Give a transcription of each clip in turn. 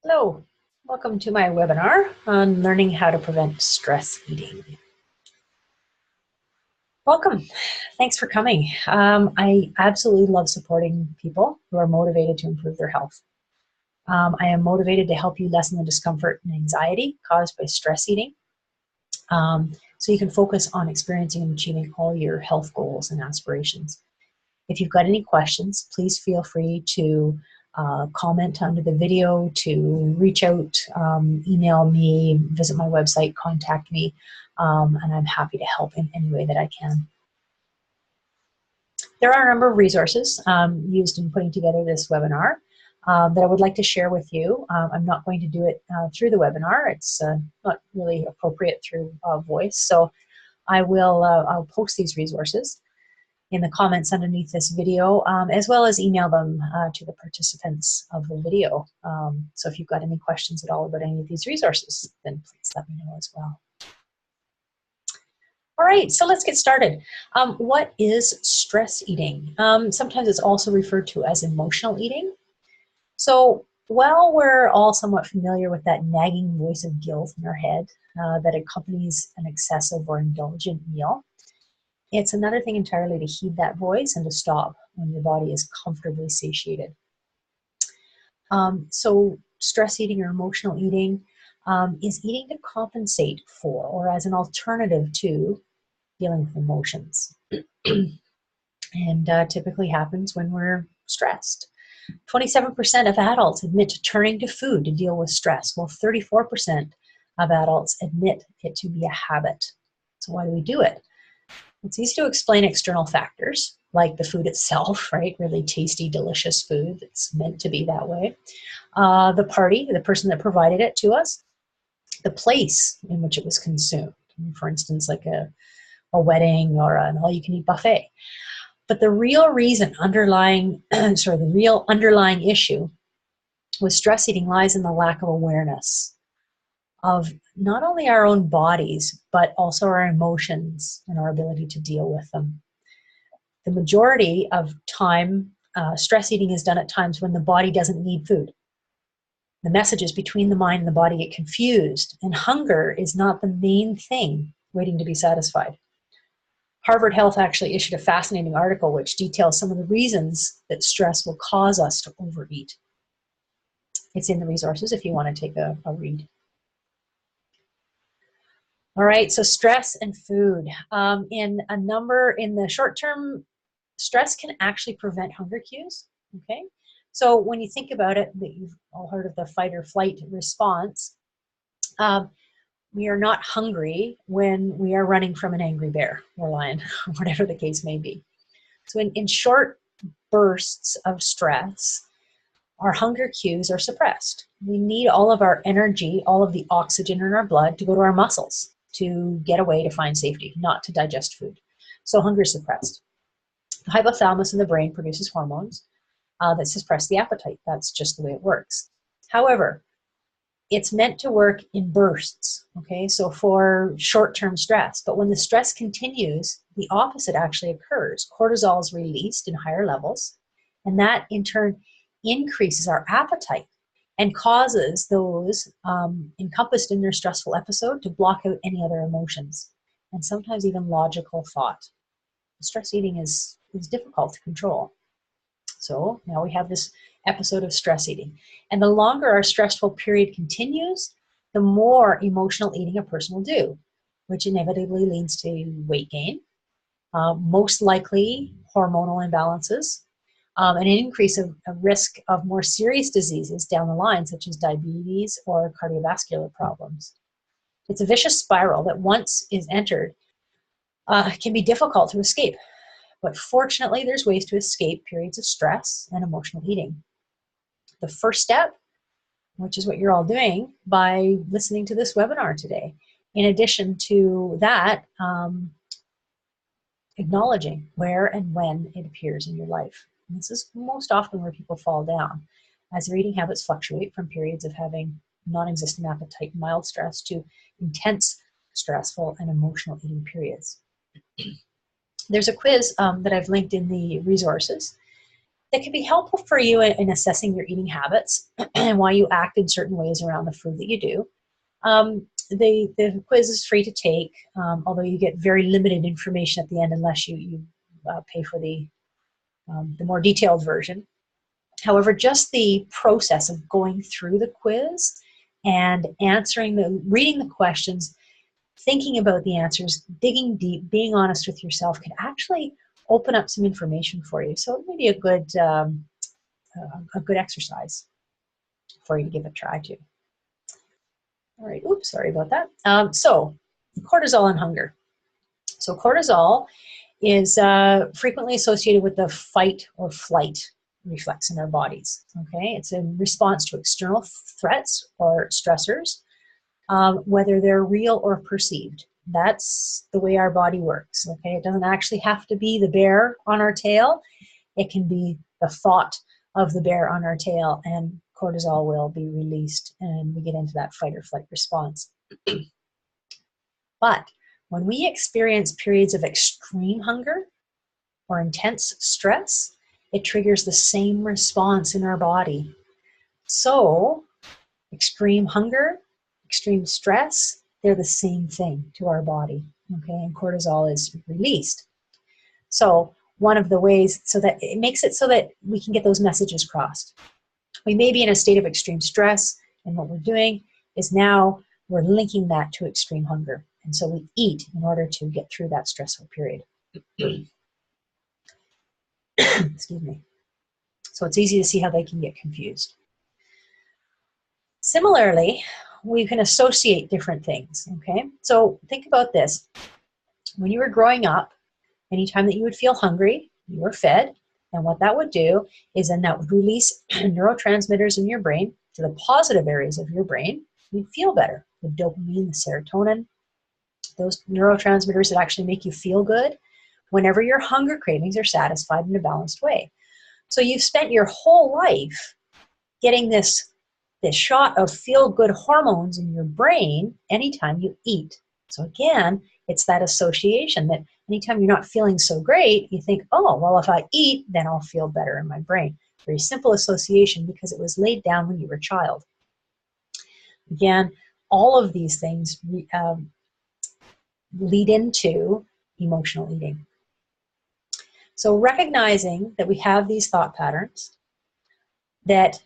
Hello, welcome to my webinar on learning how to prevent stress eating. Welcome, thanks for coming. I absolutely love supporting people who are motivated to improve their health. I am motivated to help you lessen the discomfort and anxiety caused by stress eating, so you can focus on experiencing and achieving all your health goals and aspirations. If you've got any questions, please feel free to comment under the video, to reach out, email me, visit my website, contact me, and I'm happy to help in any way that I can. There are a number of resources used in putting together this webinar that I would like to share with you. I'm not going to do it through the webinar. It's not really appropriate through voice, so I'll post these resources in the comments underneath this video, as well as email them to the participants of the video. So if you've got any questions at all about any of these resources, then please let me know as well. All right, so let's get started. What is stress eating? Sometimes it's also referred to as emotional eating. So while we're all somewhat familiar with that nagging voice of guilt in our head that accompanies an excessive or indulgent meal, it's another thing entirely to heed that voice and to stop when your body is comfortably satiated. So stress eating or emotional eating is eating to compensate for or as an alternative to dealing with emotions. And typically happens when we're stressed. 27% of adults admit to turning to food to deal with stress, while 34% of adults admit it to be a habit. So why do we do it? It's easy to explain external factors, like the food itself, right? Really tasty, delicious food that's meant to be that way. The party, the person that provided it to us, the place in which it was consumed. For instance, like a wedding or an all-you-can-eat buffet. But the real reason underlying, the real underlying issue with stress eating lies in the lack of awareness of not only our own bodies, but also our emotions and our ability to deal with them. The majority of time, stress eating is done at times when the body doesn't need food. The messages between the mind and the body get confused, and hunger is not the main thing waiting to be satisfied. Harvard Health actually issued a fascinating article which details some of the reasons that stress will cause us to overeat. It's in the resources if you want to take a read. All right, so stress and food. In the short term, stress can actually prevent hunger cues, okay? So when you think about it, you've all heard of the fight or flight response. We are not hungry when we are running from an angry bear or lion, whatever the case may be. So in short bursts of stress, our hunger cues are suppressed. We need all of our energy, all of the oxygen in our blood to go to our muscles to get away to find safety, not to digest food. So hunger is suppressed. The hypothalamus in the brain produces hormones that suppress the appetite. That's just the way it works. However, it's meant to work in bursts, okay? So for short-term stress. But when the stress continues, the opposite actually occurs. Cortisol is released in higher levels, and that in turn increases our appetite and causes those encompassed in their stressful episode to block out any other emotions and sometimes even logical thought. Stress eating is difficult to control. So now we have this episode of stress eating. And the longer our stressful period continues, the more emotional eating a person will do, which inevitably leads to weight gain, most likely hormonal imbalances, an increase of risk of more serious diseases down the line, such as diabetes or cardiovascular problems. It's a vicious spiral that once is entered can be difficult to escape. But fortunately, there's ways to escape periods of stress and emotional eating. The first step, which is what you're all doing by listening to this webinar today, in addition to that, acknowledging where and when it appears in your life. And this is most often where people fall down, as their eating habits fluctuate from periods of having non-existent appetite, mild stress, to intense, stressful, and emotional eating periods. There's a quiz that I've linked in the resources, that can be helpful for you in assessing your eating habits and why you act in certain ways around the food that you do. The quiz is free to take, although you get very limited information at the end unless you pay for the more detailed version. However, just the process of going through the quiz and reading the questions, thinking about the answers, digging deep, being honest with yourself can actually open up some information for you. So it may be a good exercise for you to give a try to. All right, oops, sorry about that. So cortisol and hunger. So cortisol is frequently associated with the fight or flight reflex in our bodies. Okay, it's in response to external threats or stressors, whether they're real or perceived. That's the way our body works. Okay, it doesn't actually have to be the bear on our tail. It can be the thought of the bear on our tail, and cortisol will be released, and we get into that fight or flight response. But when we experience periods of extreme hunger or intense stress, it triggers the same response in our body. So extreme hunger, extreme stress, they're the same thing to our body, okay? And cortisol is released. So one of the ways, so that it makes it so that we can get those messages crossed. We may be in a state of extreme stress, and what we're doing is now we're linking that to extreme hunger. And so we eat in order to get through that stressful period. Excuse me. So it's easy to see how they can get confused. Similarly, we can associate different things, okay? So think about this. When you were growing up, anytime that you would feel hungry, you were fed, and what that would do is then that would release neurotransmitters in your brain to the positive areas of your brain. You'd feel better. The dopamine, the serotonin, those neurotransmitters that actually make you feel good whenever your hunger cravings are satisfied in a balanced way. So you've spent your whole life getting this shot of feel-good hormones in your brain anytime you eat. So again, it's that association that anytime you're not feeling so great, you think, oh, well, if I eat, then I'll feel better in my brain. Very simple association because it was laid down when you were a child. Again, all of these things lead into emotional eating. So recognizing that we have these thought patterns, that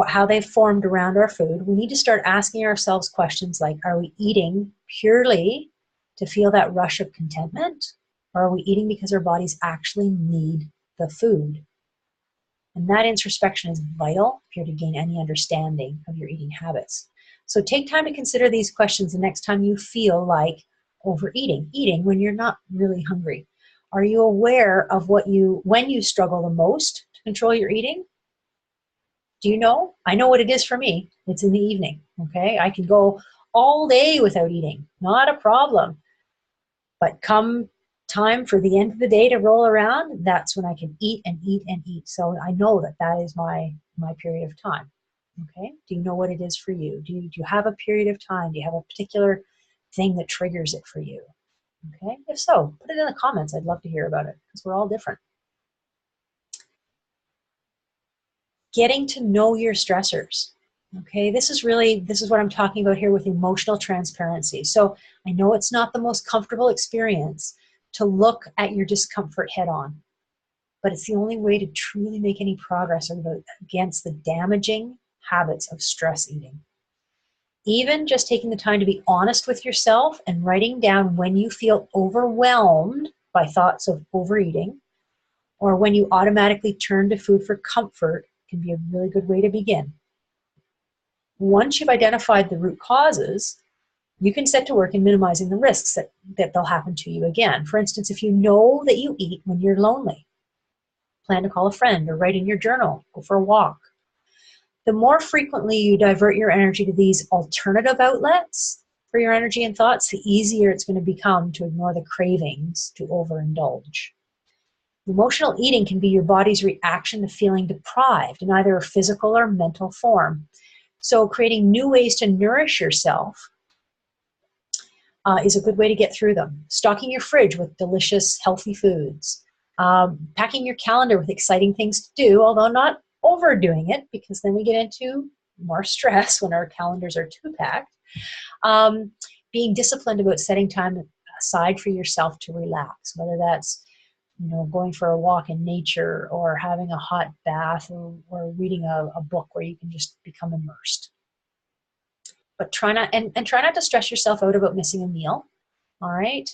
how they've formed around our food, we need to start asking ourselves questions like, are we eating purely to feel that rush of contentment? Or are we eating because our bodies actually need the food? And that introspection is vital if you're to gain any understanding of your eating habits. So take time to consider these questions the next time you feel like overeating, eating when you're not really hungry. Are you aware of when you struggle the most to control your eating? Do you know? I know what it is for me. It's in the evening, okay? I can go all day without eating, not a problem. But come time for the end of the day to roll around, that's when I can eat and eat and eat. So I know that that is my period of time, okay? Do you know what it is for you? Do you have a period of time? Do you have a particular thing that triggers it for you? Okay, if so, put it in the comments. I'd love to hear about it because we're all different. Getting to know your stressors. Okay, this is what I'm talking about here with emotional transparency. So I know it's not the most comfortable experience to look at your discomfort head on, but it's the only way to truly make any progress against the damaging habits of stress eating. Even just taking the time to be honest with yourself and writing down when you feel overwhelmed by thoughts of overeating, or when you automatically turn to food for comfort, can be a really good way to begin. Once you've identified the root causes, you can set to work in minimizing the risks that they'll happen to you again. For instance, if you know that you eat when you're lonely, plan to call a friend or write in your journal, go for a walk. The more frequently you divert your energy to these alternative outlets for your energy and thoughts, the easier it's going to become to ignore the cravings to overindulge. Emotional eating can be your body's reaction to feeling deprived in either a physical or mental form. So creating new ways to nourish yourself is a good way to get through them. Stocking your fridge with delicious, healthy foods. Packing your calendar with exciting things to do, although not overdoing it, because then we get into more stress when our calendars are too packed. Being disciplined about setting time aside for yourself to relax, whether that's going for a walk in nature or having a hot bath or reading a book where you can just become immersed. But try not to stress yourself out about missing a meal. All right.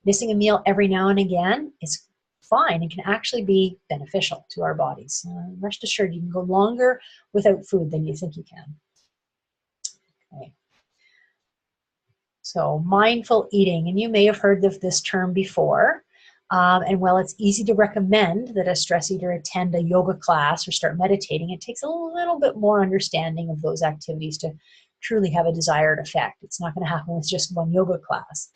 Missing a meal every now and again is fine and can actually be beneficial to our bodies. Rest assured, you can go longer without food than you think you can. Okay. So mindful eating, and you may have heard of this term before. And while it's easy to recommend that a stress eater attend a yoga class or start meditating, it takes a little bit more understanding of those activities to truly have a desired effect. It's not going to happen with just one yoga class.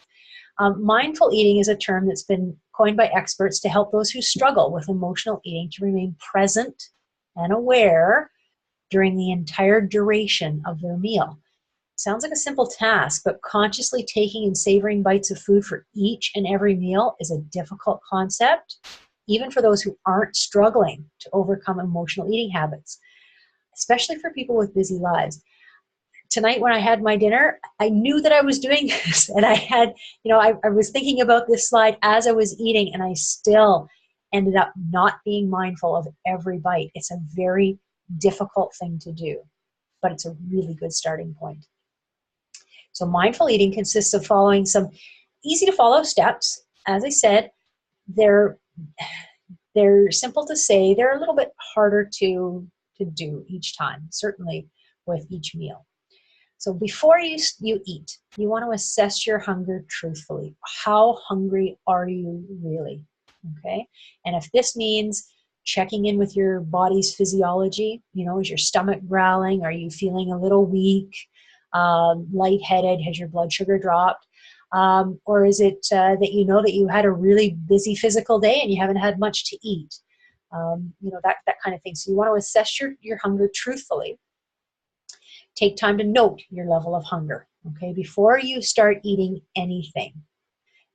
Mindful eating is a term that's been coined by experts to help those who struggle with emotional eating to remain present and aware during the entire duration of their meal. Sounds like a simple task, but consciously taking and savoring bites of food for each and every meal is a difficult concept, even for those who aren't struggling to overcome emotional eating habits, especially for people with busy lives. Tonight when I had my dinner, I knew that I was doing this, and I had, I was thinking about this slide as I was eating, and I still ended up not being mindful of every bite. It's a very difficult thing to do, but it's a really good starting point. So mindful eating consists of following some easy to follow steps. As I said, they're simple to say. They're a little bit harder to do each time, certainly with each meal. So before you eat, you want to assess your hunger truthfully. How hungry are you really? Okay. And if this means checking in with your body's physiology, is your stomach growling? Are you feeling a little weak? Lightheaded? Has your blood sugar dropped? Or is it that that you had a really busy physical day and you haven't had much to eat? That kind of thing. So you want to assess your hunger truthfully. Take time to note your level of hunger, okay, before you start eating anything.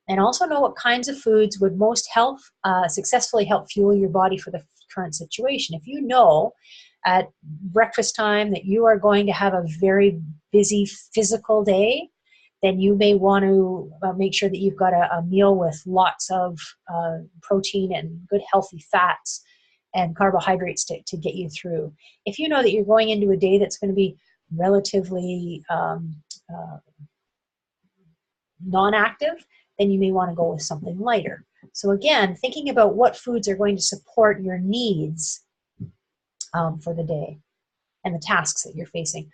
And also know what kinds of foods would most successfully help fuel your body for the current situation. If you know at breakfast time that you are going to have a very busy physical day, then you may want to make sure that you've got a meal with lots of protein and good healthy fats and carbohydrates to get you through. If you know that you're going into a day that's going to be relatively non-active, then you may want to go with something lighter. So again, thinking about what foods are going to support your needs for the day and the tasks that you're facing.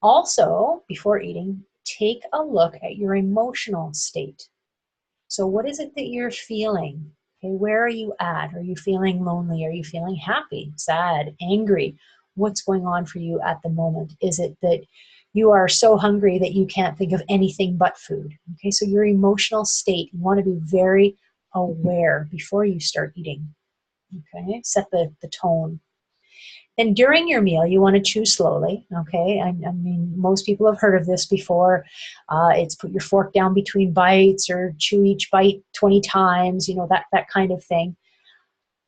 Also, before eating, take a look at your emotional state. So what is it that you're feeling? Okay, where are you at? Are you feeling lonely? Are you feeling happy, sad, angry? What's going on for you at the moment? Is it that you are so hungry that you can't think of anything but food? Okay, so your emotional state, you want to be very aware before you start eating. Okay, set the tone. Then during your meal, you want to chew slowly, okay? I mean, most people have heard of this before. It's put your fork down between bites or chew each bite 20 times, that kind of thing.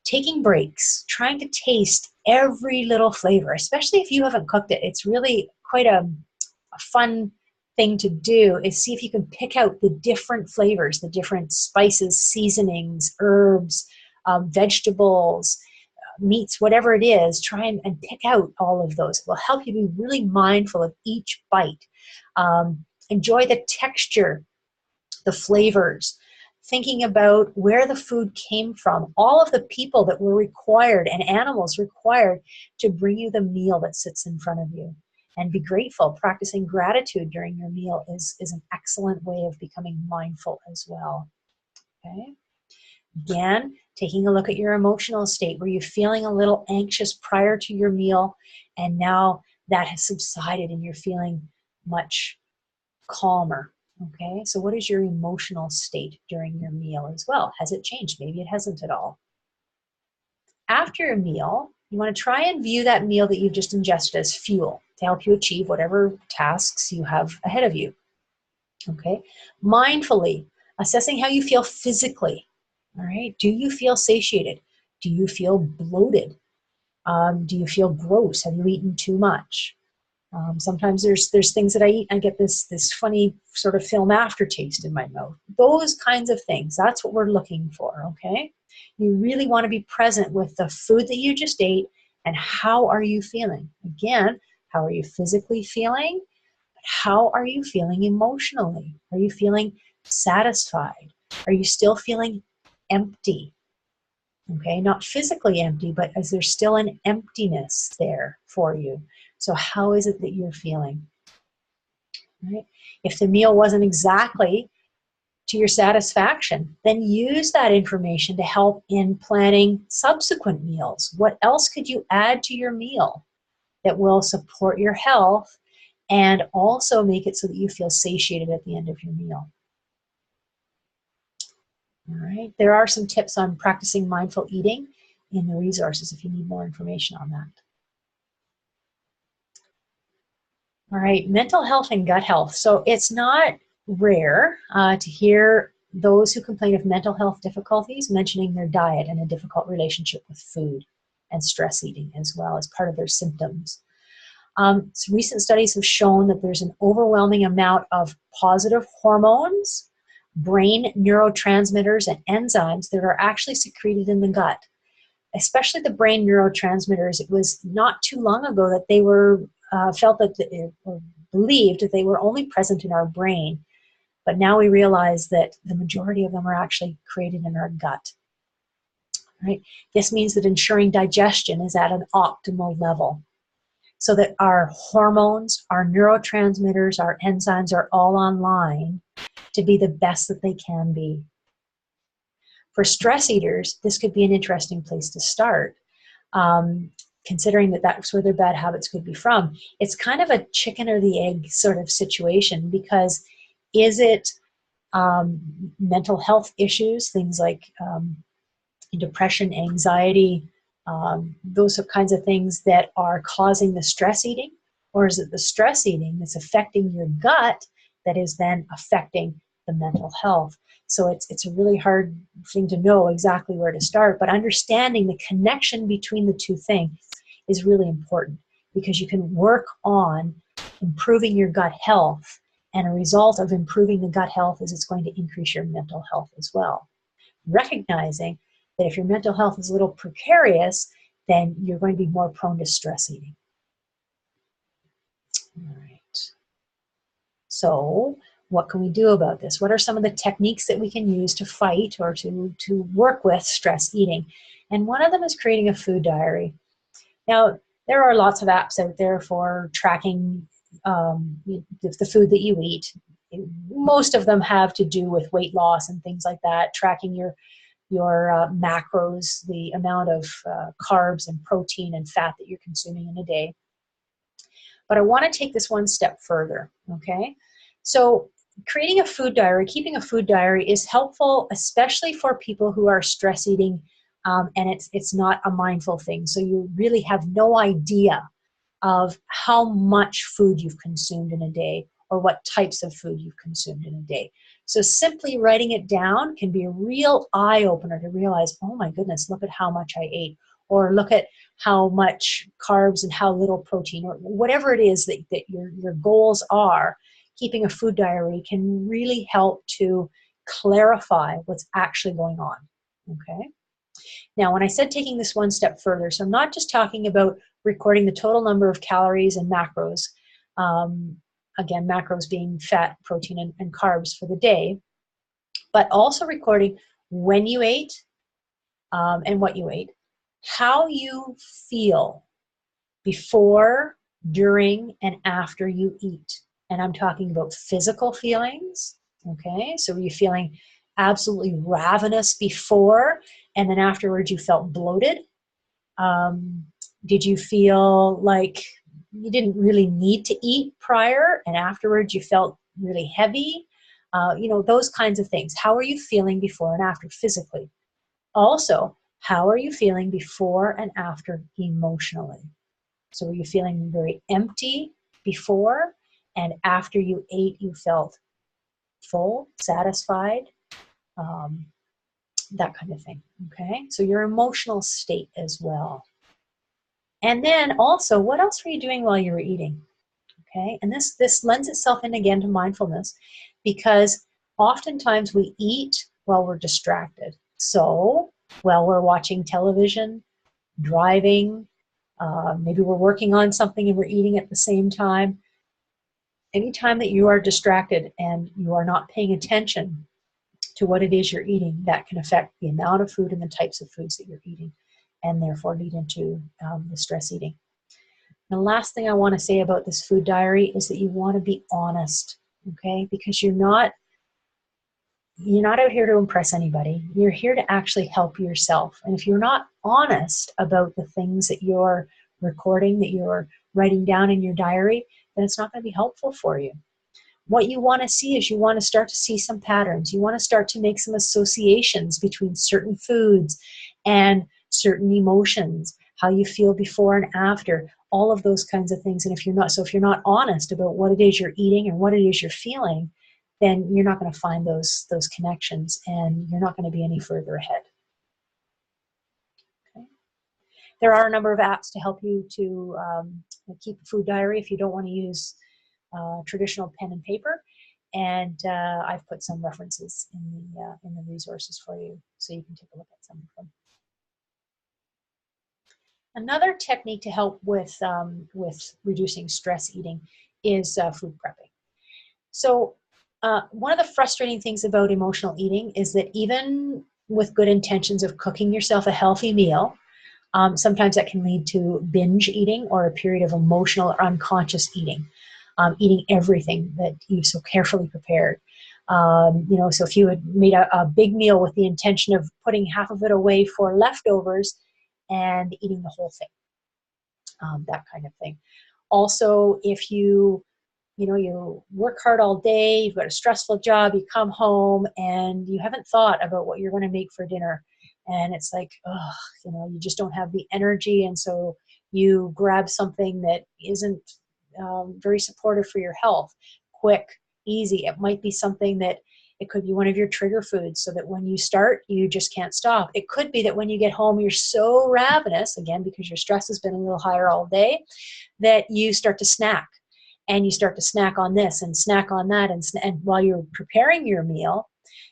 Taking breaks, trying to taste every little flavor, especially if you haven't cooked it. It's really quite a fun thing to do, is see if you can pick out the different flavors, the different spices, seasonings, herbs, vegetables, meats, whatever it is. Try and pick out all of those. It will help you be really mindful of each bite. Enjoy the texture, the flavors, thinking about where the food came from, all of the people that were required and animals required to bring you the meal that sits in front of you. And be grateful. Practicing gratitude during your meal is an excellent way of becoming mindful as well. Okay. Again, taking a look at your emotional state. Were you feeling a little anxious prior to your meal, and now that has subsided and you're feeling much calmer? Okay, so what is your emotional state during your meal as well? Has it changed? Maybe it hasn't at all. After your meal, you want to try and view that meal that you've just ingested as fuel to help you achieve whatever tasks you have ahead of you. Okay, mindfully assessing how you feel physically. All right. Do you feel satiated? Do you feel bloated? Do you feel gross? Have you eaten too much? Sometimes there's things that I eat, and I get this funny sort of film aftertaste in my mouth. Those kinds of things. That's what we're looking for. Okay. You really want to be present with the food that you just ate, and how are you feeling? Again, how are you physically feeling? How are you feeling emotionally? Are you feeling satisfied? Are you still feeling empty? Okay, not physically empty, but is there still an emptiness there for you? So how is it that you're feeling? Right? If the meal wasn't exactly to your satisfaction, then use that information to help in planning subsequent meals. What else could you add to your meal that will support your health and also make it so that you feel satiated at the end of your meal? All right. There are some tips on practicing mindful eating in the resources if you need more information on that. All right, mental health and gut health. So it's not rare to hear those who complain of mental health difficulties mentioning their diet and a difficult relationship with food and stress eating as well as part of their symptoms. So recent studies have shown that there's an overwhelming amount of positive hormones, brain neurotransmitters, and enzymes that are actually secreted in the gut, especially the brain neurotransmitters. It was not too long ago that they were felt that or believed that they were only present in our brain, but now we realize that the majority of them are actually created in our gut. Right? This means that ensuring digestion is at an optimal level, so that our hormones, our neurotransmitters, our enzymes are all online to be the best that they can be. For stress eaters, this could be an interesting place to start. Considering that that's where their bad habits could be from. It's kind of a chicken or the egg sort of situation, because is it mental health issues, things like depression, anxiety, those kinds of things that are causing the stress eating? Or is it the stress eating that's affecting your gut that is then affecting the mental health? So it's a really hard thing to know exactly where to start, but understanding the connection between the two things is really important, because you can work on improving your gut health, and a result of improving the gut health is it's going to increase your mental health as well. Recognizing that if your mental health is a little precarious, then you're going to be more prone to stress eating. All right. So what can we do about this? What are some of the techniques that we can use to fight or to work with stress eating? And one of them is creating a food diary. Now, there are lots of apps out there for tracking the food that you eat. Most of them have to do with weight loss and things like that, tracking your macros, the amount of carbs and protein and fat that you're consuming in a day. But I want to take this one step further, okay? So creating a food diary, keeping a food diary is helpful, especially for people who are stress eating, and it's not a mindful thing. So you really have no idea of how much food you've consumed in a day or what types of food you've consumed in a day. So simply writing it down can be a real eye-opener to realize, oh my goodness, look at how much I ate, or look at how much carbs and how little protein, or whatever it is that your goals are. Keeping a food diary can really help to clarify what's actually going on, okay? Now, when I said taking this one step further, so I'm not just talking about recording the total number of calories and macros, again, macros being fat, protein, and carbs for the day, but also recording when you ate and what you ate, how you feel before, during, and after you eat. And I'm talking about physical feelings, okay? So were you feeling absolutely ravenous before, and then afterwards you felt bloated? Did you feel like you didn't really need to eat prior, and afterwards you felt really heavy? Those kinds of things. How are you feeling before and after physically? Also, how are you feeling before and after emotionally? So were you feeling very empty before, and after you ate, you felt full, satisfied, um, that kind of thing. Okay, so your emotional state as well. And then also, what else were you doing while you were eating? Okay, and this lends itself in again to mindfulness, because oftentimes we eat while we're distracted. So while we're watching television, driving, maybe we're working on something and we're eating at the same time. Anytime that you are distracted and you are not paying attention to what it is you're eating, that can affect the amount of food and the types of foods that you're eating, and therefore lead into the stress eating. The last thing I want to say about this food diary is that you want to be honest, okay? Because you're not out here to impress anybody. You're here to actually help yourself. And if you're not honest about the things that you're recording, that you're writing down in your diary, then it's not going to be helpful for you. What you want to see is you want to start to see some patterns. You want to start to make some associations between certain foods and certain emotions, how you feel before and after, all of those kinds of things. And if you're not honest about what it is you're eating and what it is you're feeling, then you're not going to find those connections, and you're not going to be any further ahead. Okay. There are a number of apps to help you to keep a food diary if you don't want to use traditional pen and paper, and I've put some references in the resources for you, so you can take a look at some of them. Another technique to help with reducing stress eating is food prepping. So one of the frustrating things about emotional eating is that even with good intentions of cooking yourself a healthy meal, sometimes that can lead to binge eating or a period of emotional or unconscious eating. Eating everything that you've so carefully prepared. So if you had made a big meal with the intention of putting half of it away for leftovers and eating the whole thing, that kind of thing. Also, if you work hard all day, you've got a stressful job, you come home and you haven't thought about what you're going to make for dinner, and it's like, you just don't have the energy, and so you grab something that isn't very supportive for your health. Quick, easy. It might be something that it could be one of your trigger foods, so that when you start, you just can't stop. It could be that when you get home, you're so ravenous, again, because your stress has been a little higher all day, that you start to snack. And you start to snack on this and snack on that. And while you're preparing your meal,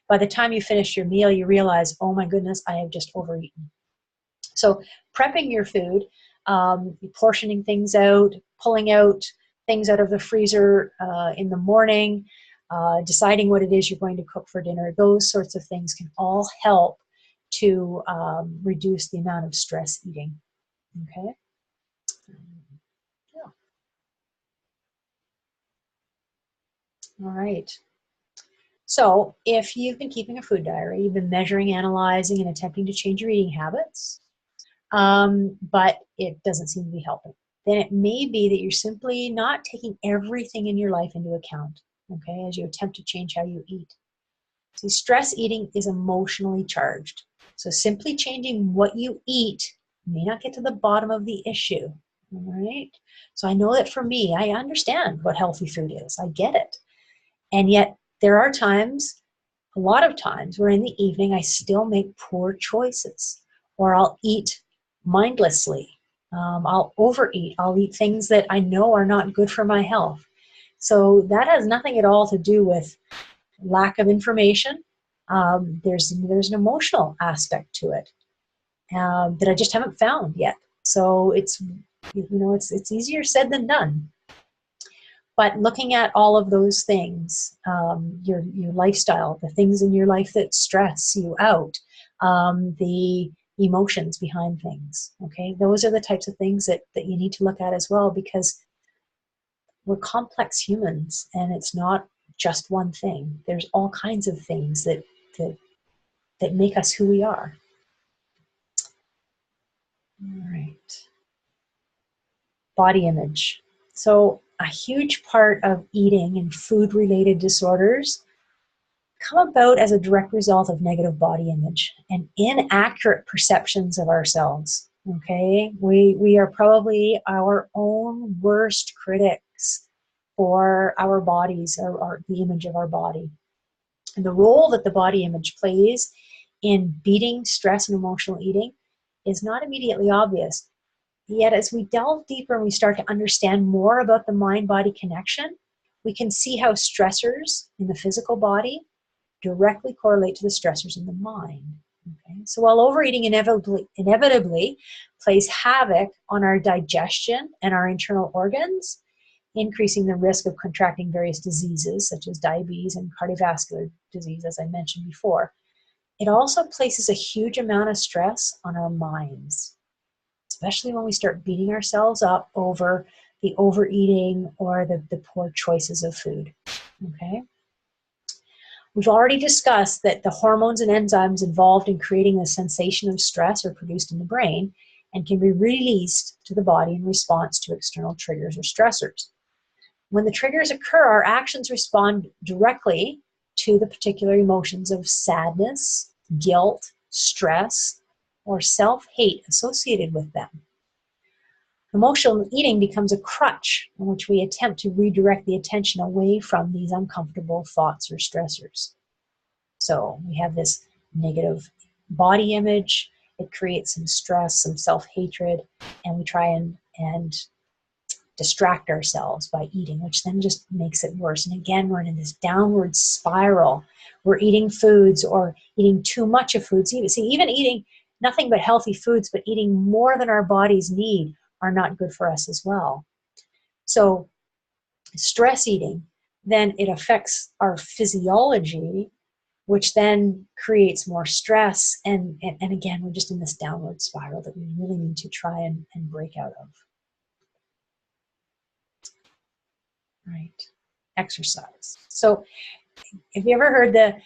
by the time you finish your meal, you realize, oh my goodness, I have just overeaten. So prepping your food, portioning things out, pulling out things out of the freezer in the morning, deciding what it is you're going to cook for dinner, those sorts of things can all help to reduce the amount of stress eating. Okay. Yeah. All right. So if you've been keeping a food diary, you've been measuring, analyzing, and attempting to change your eating habits, but it doesn't seem to be helping, then it may be that you're simply not taking everything in your life into account, okay, as you attempt to change how you eat. See, stress eating is emotionally charged. So simply changing what you eat may not get to the bottom of the issue, all right? So I know that for me, I understand what healthy food is. I get it. And yet there are times, a lot of times, where in the evening I still make poor choices, or I'll eat mindlessly. I'll overeat. I'll eat things that I know are not good for my health. So that has nothing at all to do with lack of information. There's an emotional aspect to it that I just haven't found yet. So it's easier said than done. But looking at all of those things, your lifestyle, the things in your life that stress you out, the emotions behind things, okay? Those are the types of things that you need to look at as well, because we're complex humans, and it's not just one thing. There's all kinds of things that make us who we are. All right. Body image. So a huge part of eating and food-related disorders come about as a direct result of negative body image and inaccurate perceptions of ourselves. Okay, we are probably our own worst critics for our bodies, or the image of our body. And the role that the body image plays in beating stress and emotional eating is not immediately obvious. Yet as we delve deeper and we start to understand more about the mind-body connection, we can see how stressors in the physical body directly correlate to the stressors in the mind. Okay? So while overeating inevitably plays havoc on our digestion and our internal organs, increasing the risk of contracting various diseases such as diabetes and cardiovascular disease, as I mentioned before, it also places a huge amount of stress on our minds, especially when we start beating ourselves up over the overeating or the poor choices of food. Okay? We've already discussed that the hormones and enzymes involved in creating a sensation of stress are produced in the brain and can be released to the body in response to external triggers or stressors. When the triggers occur, our actions respond directly to the particular emotions of sadness, guilt, stress, or self-hate associated with them. Emotional eating becomes a crutch in which we attempt to redirect the attention away from these uncomfortable thoughts or stressors. So we have this negative body image, it creates some stress, some self-hatred, and we try and distract ourselves by eating, which then just makes it worse. And again, we're in this downward spiral. We're eating foods or eating too much of foods. Even eating nothing but healthy foods, but eating more than our bodies need are not good for us as well. So stress eating, then it affects our physiology, which then creates more stress. And again, we're just in this downward spiral that we really need to try and break out of. Right. Exercise. So have you ever heard the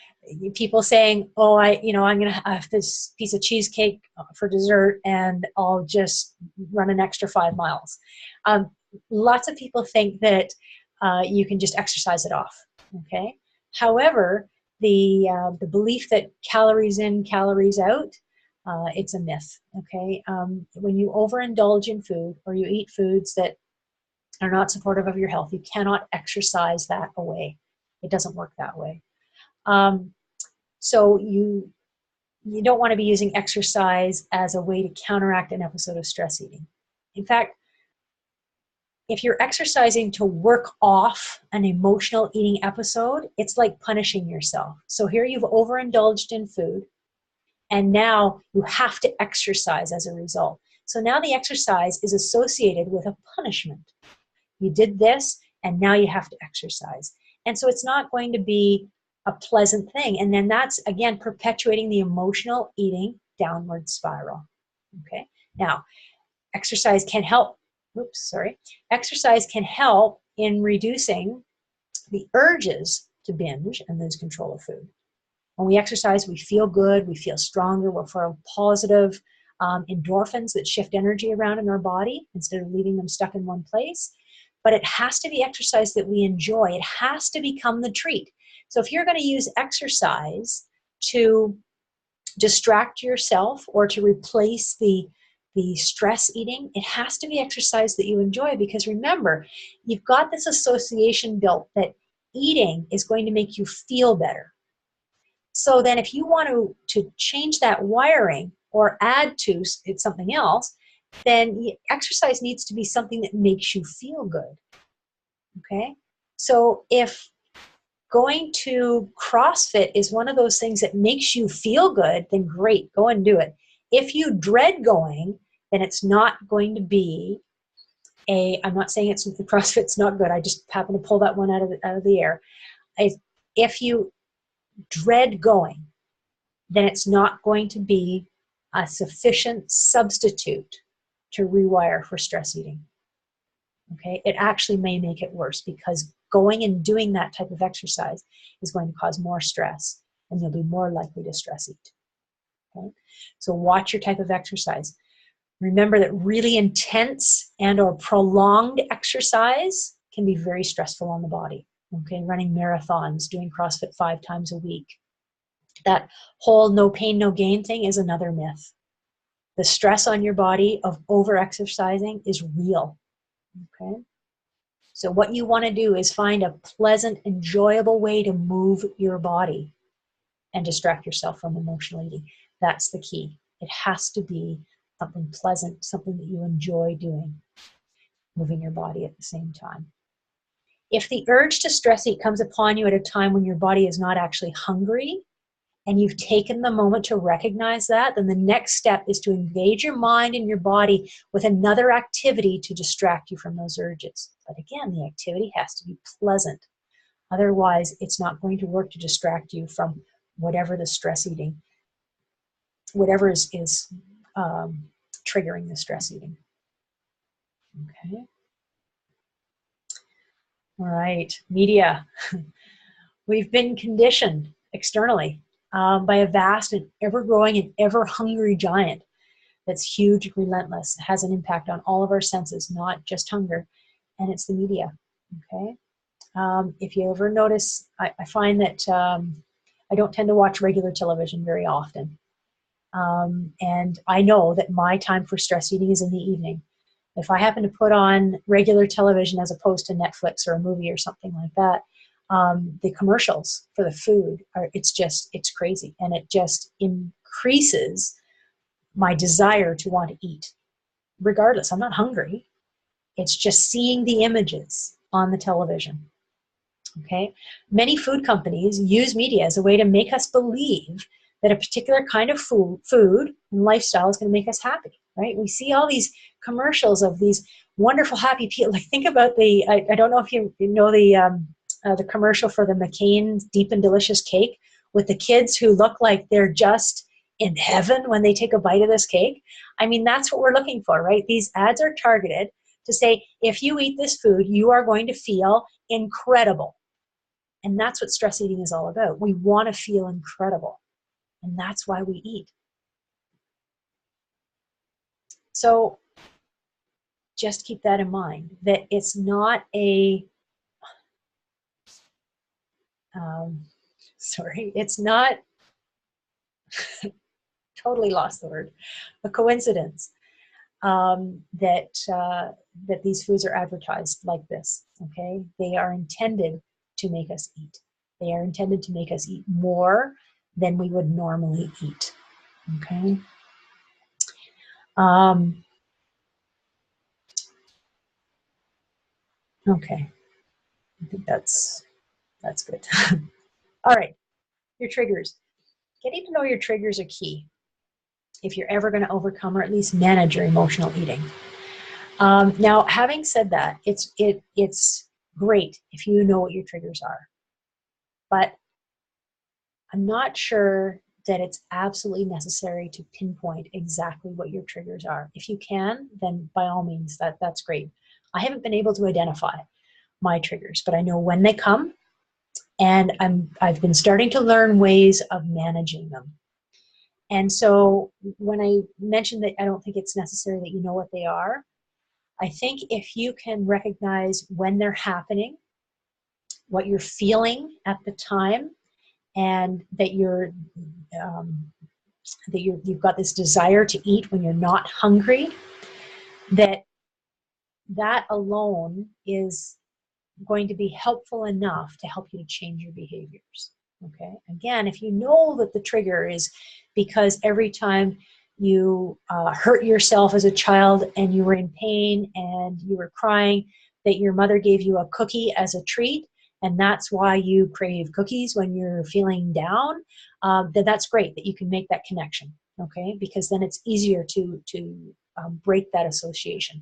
people saying, oh, I'm going to have this piece of cheesecake for dessert and I'll just run an extra 5 miles. Lots of people think that you can just exercise it off. Okay. However, the belief that calories in, calories out, it's a myth. Okay. When you overindulge in food or you eat foods that are not supportive of your health, you cannot exercise that away. It doesn't work that way. So you don't want to be using exercise as a way to counteract an episode of stress eating. In fact, if you're exercising to work off an emotional eating episode, it's like punishing yourself. So here you've overindulged in food, and now you have to exercise as a result. So now the exercise is associated with a punishment. You did this, and now you have to exercise. And so it's not going to be a pleasant thing. And then that's, again, perpetuating the emotional eating downward spiral. Okay? Now, exercise can help. Exercise can help in reducing the urges to binge and lose control of food. When we exercise, we feel good, we feel stronger, we're full of positive endorphins that shift energy around in our body instead of leaving them stuck in one place. But it has to be exercise that we enjoy. It has to become the treat. So if you're going to use exercise to distract yourself or to replace the stress eating, it has to be exercise that you enjoy, because remember, you've got this association built that eating is going to make you feel better. So then if you want to change that wiring or add to it something else, then exercise needs to be something that makes you feel good. Okay? So if going to CrossFit is one of those things that makes you feel good, then great, go and do it. If you dread going, then it's not going to be I'm not saying CrossFit's not good, I just happen to pull that one out of the air. If you dread going, then it's not going to be a sufficient substitute to rewire for stress eating. Okay, it actually may make it worse, because going and doing that type of exercise is going to cause more stress, and you'll be more likely to stress eat. Okay, so watch your type of exercise. Remember that really intense and or prolonged exercise can be very stressful on the body. Okay, running marathons, doing CrossFit 5 times a week. That whole no pain, no gain thing is another myth. The stress on your body of over-exercising is real. Okay? So what you want to do is find a pleasant, enjoyable way to move your body. and distract yourself from emotional eating. That's the key. It has to be something pleasant, something that you enjoy doing, moving your body at the same time. If the urge to stress eat comes upon you at a time when your body is not actually hungry, and you've taken the moment to recognize that, then the next step is to engage your mind and your body with another activity to distract you from those urges. But again, the activity has to be pleasant. Otherwise, it's not going to work to distract you from whatever the stress eating, whatever is triggering the stress eating. Okay. All right, media. We've been conditioned externally by a vast and ever-growing and ever-hungry giant that's huge, relentless, has an impact on all of our senses, not just hunger, and it's the media. Okay. If you ever notice, I find that I don't tend to watch regular television very often. And I know that my time for stress eating is in the evening. If I happen to put on regular television as opposed to Netflix or a movie or something like that, the commercials for the food it's crazy, and it just increases my desire to want to eat. Regardless, I'm not hungry. It's just seeing the images on the television. Okay. Many food companies use media as a way to make us believe that a particular kind of food and lifestyle is going to make us happy, right? We see all these commercials of these wonderful, happy people. Like, think about I don't know if you know the commercial for the McCain's Deep and Delicious cake with the kids who look like they're just in heaven when they take a bite of this cake. I mean, that's what we're looking for, right? These ads are targeted to say, if you eat this food, you are going to feel incredible. And that's what stress eating is all about. We want to feel incredible. And that's why we eat. So just keep that in mind, that it's not it's not, totally lost the word, a coincidence that these foods are advertised like this, okay? They are intended to make us eat. They are intended to make us eat more than we would normally eat, okay? Okay, I think that's good. All right, your triggers. Getting to know your triggers are key if you're ever going to overcome or at least manage your emotional eating. Now, having said that, it's great if you know what your triggers are, but I'm not sure that it's absolutely necessary to pinpoint exactly what your triggers are. If you can, then by all means, that's great. I haven't been able to identify my triggers, but I know when they come, and I've been starting to learn ways of managing them. And so when I mentioned that I don't think it's necessary that you know what they are, I think if you can recognize when they're happening, what you're feeling at the time, and that you've got this desire to eat when you're not hungry, that alone is going to be helpful enough to help you to change your behaviors. Okay. Again, if you know that the trigger is because every time you hurt yourself as a child and you were in pain and you were crying, that your mother gave you a cookie as a treat, and that's why you crave cookies when you're feeling down, then that's great that you can make that connection. Okay. Because then it's easier to break that association.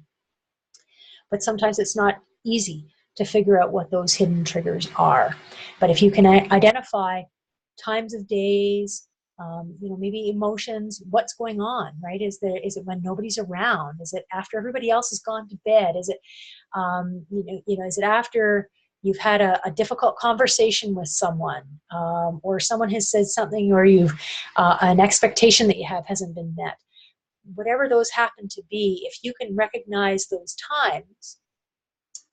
But sometimes it's not easy to figure out what those hidden triggers are. But if you can identify times of days, maybe emotions, what's going on, right? Is it when nobody's around? Is it after everybody else has gone to bed? Is it, is it after you've had a difficult conversation with someone, or someone has said something, or you've an expectation that you have hasn't been met? Whatever those happen to be, if you can recognize those times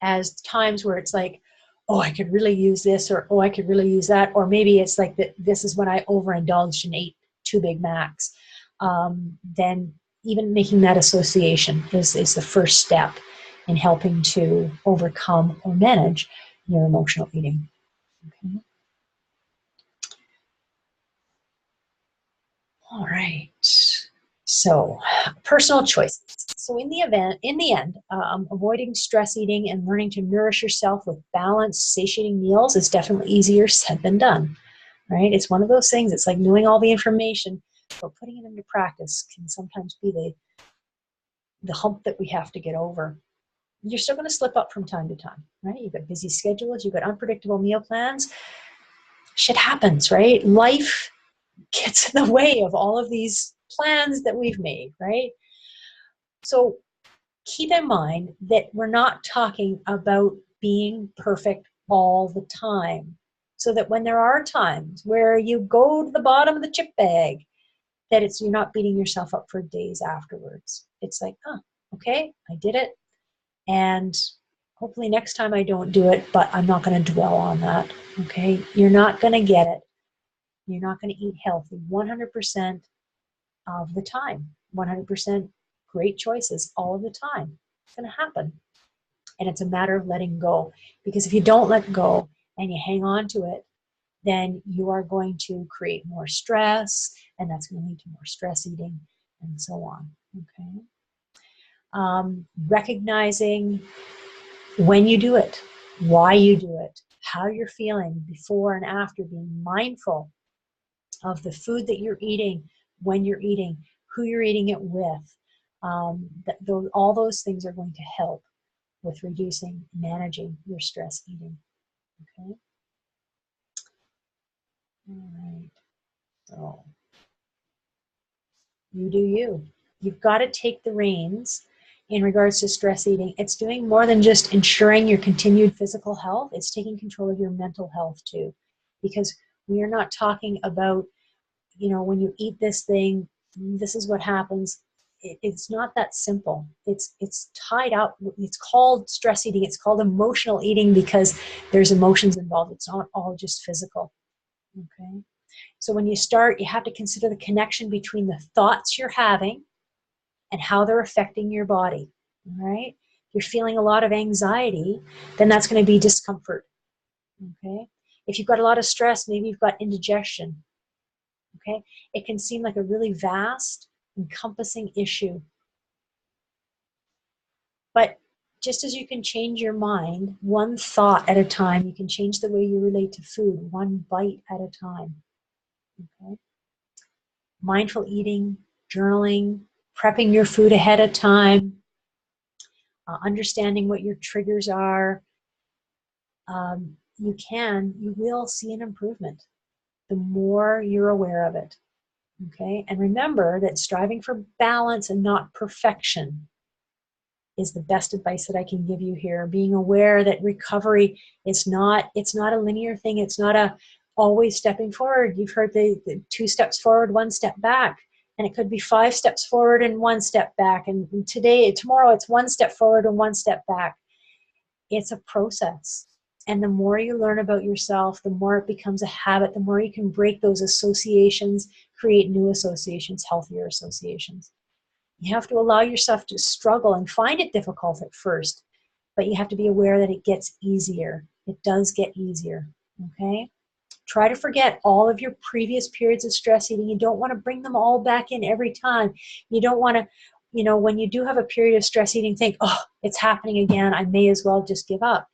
as times where it's like, oh, I could really use this, or oh, I could really use that, or maybe it's like this is when I overindulged and ate 2 Big Macs, then even making that association is the first step in helping to overcome or manage your emotional eating. Okay. All right. So, personal choices. So, in the end, avoiding stress eating and learning to nourish yourself with balanced, satiating meals is definitely easier said than done, right? It's one of those things. It's like knowing all the information, but putting it into practice can sometimes be the hump that we have to get over. You're still going to slip up from time to time, right? You've got busy schedules, you've got unpredictable meal plans. Shit happens, right? Life gets in the way of all of these plans that we've made, right? So keep in mind that we're not talking about being perfect all the time. So that when there are times where you go to the bottom of the chip bag, that you're not beating yourself up for days afterwards. It's like, okay, I did it. And hopefully next time I don't do it, but I'm not going to dwell on that. Okay. You're not going to get it. You're not going to eat healthy 100% of the time, 100% great choices all of the time. It's going to happen. And it's a matter of letting go. Because if you don't let go and you hang on to it, then you are going to create more stress, and that's going to lead to more stress eating and so on. Okay. Recognizing when you do it, why you do it, how you're feeling before and after, being mindful of the food that you're eating, when you're eating, who you're eating it with. All those things are going to help with reducing, managing your stress eating. Okay. All right. So you do you. You've got to take the reins in regards to stress eating. It's doing more than just ensuring your continued physical health. It's taking control of your mental health too. Because we are not talking about, when you eat this thing, this is what happens. It's not that simple. It's tied up. It's called stress eating. It's called emotional eating because there's emotions involved. It's not all just physical. Okay. So when you start, you have to consider the connection between the thoughts you're having and how they're affecting your body. All right. If you're feeling a lot of anxiety, then that's going to be discomfort. Okay. If you've got a lot of stress, maybe you've got indigestion. Okay. It can seem like a really vast, encompassing issue. But just as you can change your mind one thought at a time, you can change the way you relate to food one bite at a time. Okay. Mindful eating, journaling, prepping your food ahead of time, understanding what your triggers are, you will see an improvement the more you're aware of it. Okay. And remember that striving for balance and not perfection is the best advice that I can give you here. Being aware that recovery it's not a linear thing. It's not a always stepping forward. You've heard the 2 steps forward, 1 step back. And it could be 5 steps forward and 1 step back. And tomorrow it's 1 step forward and 1 step back. It's a process. And the more you learn about yourself, the more it becomes a habit, the more you can break those associations, create new associations, healthier associations. You have to allow yourself to struggle and find it difficult at first, but you have to be aware that it gets easier. It does get easier, okay? Try to forget all of your previous periods of stress eating. You don't want to bring them all back in every time. You don't want to, when you do have a period of stress eating, think, oh, it's happening again. I may as well just give up.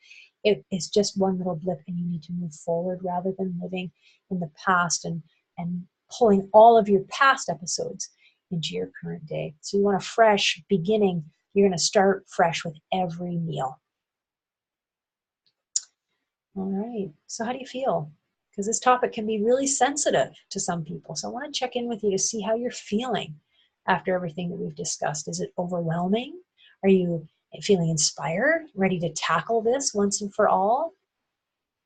It's just one little blip and you need to move forward rather than living in the past and pulling all of your past episodes into your current day. So you want a fresh beginning. You're going to start fresh with every meal. All right. So how do you feel? Because this topic can be really sensitive to some people. So I want to check in with you to see how you're feeling after everything that we've discussed. Is it overwhelming? Are you feeling inspired, ready to tackle this once and for all?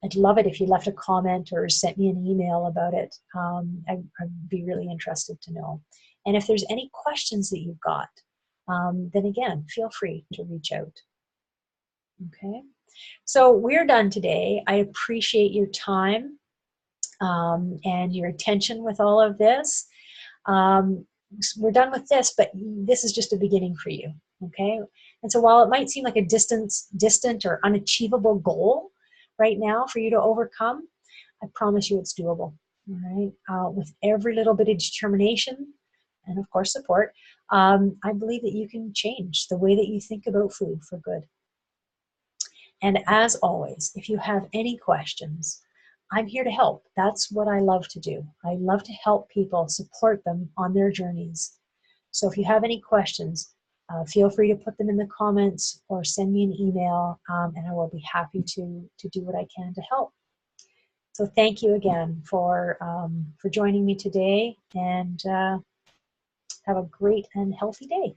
I'd love it if you left a comment or sent me an email about it. I'd be really interested to know. And if there's any questions that you've got, then again, feel free to reach out. Okay. So we're done today. I appreciate your time and your attention with all of this. We're done with this, but this is just a beginning for you. Okay. And so while it might seem like a distant or unachievable goal right now for you to overcome, I promise you it's doable. all right? With every little bit of determination and, of course, support, I believe that you can change the way that you think about food for good. And as always, if you have any questions, I'm here to help. That's what I love to do. I love to help people, support them on their journeys. So if you have any questions, feel free to put them in the comments or send me an email, and I will be happy to do what I can to help. So thank you again for joining me today, and have a great and healthy day.